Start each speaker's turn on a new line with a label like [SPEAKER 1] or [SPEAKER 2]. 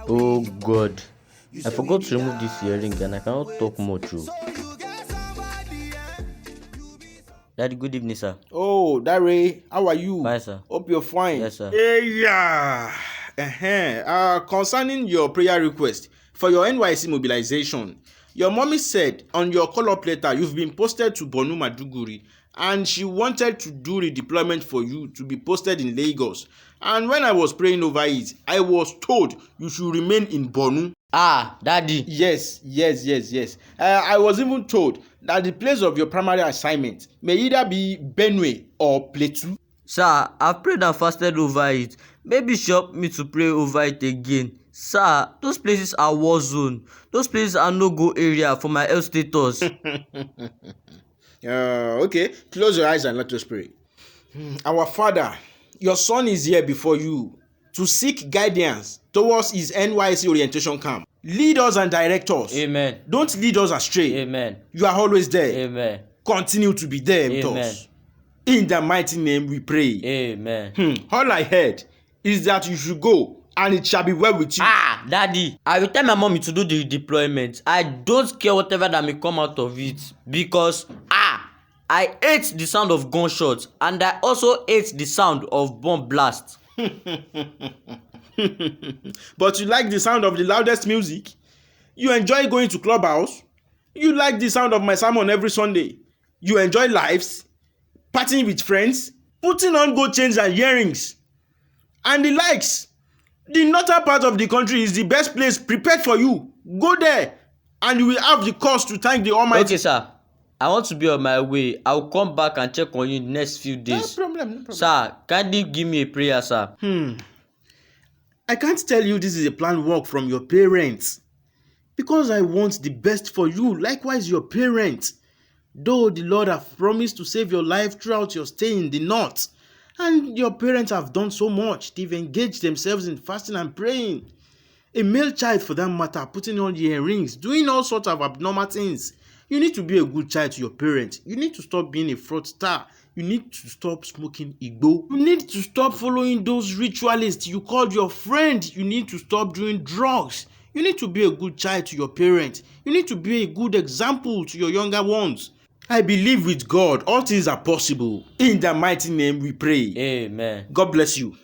[SPEAKER 1] Oh God, I forgot to remove this earring and I cannot talk much. Oh. Daddy, good evening, sir.
[SPEAKER 2] Oh, Dare, how are you?
[SPEAKER 1] Fine, sir.
[SPEAKER 2] Hope you're fine.
[SPEAKER 1] Yes, sir.
[SPEAKER 2] Yeah. Concerning your prayer request for your NYC mobilization, your mommy said on your call-up letter you've been posted to Bonu Maduguri and she wanted to do redeployment for you to be posted in Lagos. And when I was praying over it, I was told you should remain in Bonu.
[SPEAKER 1] Daddy.
[SPEAKER 2] Yes. I was even told that the place of your primary assignment may either be Benue or Plateau.
[SPEAKER 1] Sir, I've prayed and fasted over it. Maybe she helped me to pray over it again. Sir, those places are war zone. Those places are no-go area for my health status.
[SPEAKER 2] Okay, close your eyes and let us pray. Our Father, your son is here before you to seek guidance towards his NYC orientation camp. Lead us and direct us.
[SPEAKER 1] Amen.
[SPEAKER 2] Don't lead us astray.
[SPEAKER 1] Amen.
[SPEAKER 2] You are always there.
[SPEAKER 1] Amen.
[SPEAKER 2] Continue to be there with
[SPEAKER 1] Amen.
[SPEAKER 2] us. In the mighty name we pray.
[SPEAKER 1] Amen.
[SPEAKER 2] All I heard is that you should go and it shall be well with you.
[SPEAKER 1] Daddy, I will tell my mommy to do the deployment. I don't care whatever that may come out of it because I hate the sound of gunshots and I also hate the sound of bomb blast.
[SPEAKER 2] But you like the sound of the loudest music? You enjoy going to clubhouse? You like the sound of my sermon every Sunday? You enjoy lives? Partying with friends? Putting on gold chains and earrings? And the likes? The northern part of the country is the best place prepared for you. Go there and you will have the cause to thank the Almighty.
[SPEAKER 1] Okay, sir. I want to be on my way. I will come back and check on you in the next few days.
[SPEAKER 2] No problem.
[SPEAKER 1] Sir, kindly give me a prayer, sir.
[SPEAKER 2] I can't tell you this is a planned work from your parents because I want the best for you, likewise your parents. Though the Lord have promised to save your life throughout your stay in the north, and your parents have done so much, they've engaged themselves in fasting and praying. A male child for that matter, putting on earrings, doing all sorts of abnormal things. You need to be a good child to your parents. You need to stop being a fraudster. You need to stop smoking igbo. You need to stop following those ritualists you called your friend. You need to stop doing drugs. You need to be a good child to your parents. You need to be a good example to your younger ones. I believe with God, all things are possible. In the mighty name we pray.
[SPEAKER 1] Amen.
[SPEAKER 2] God bless you.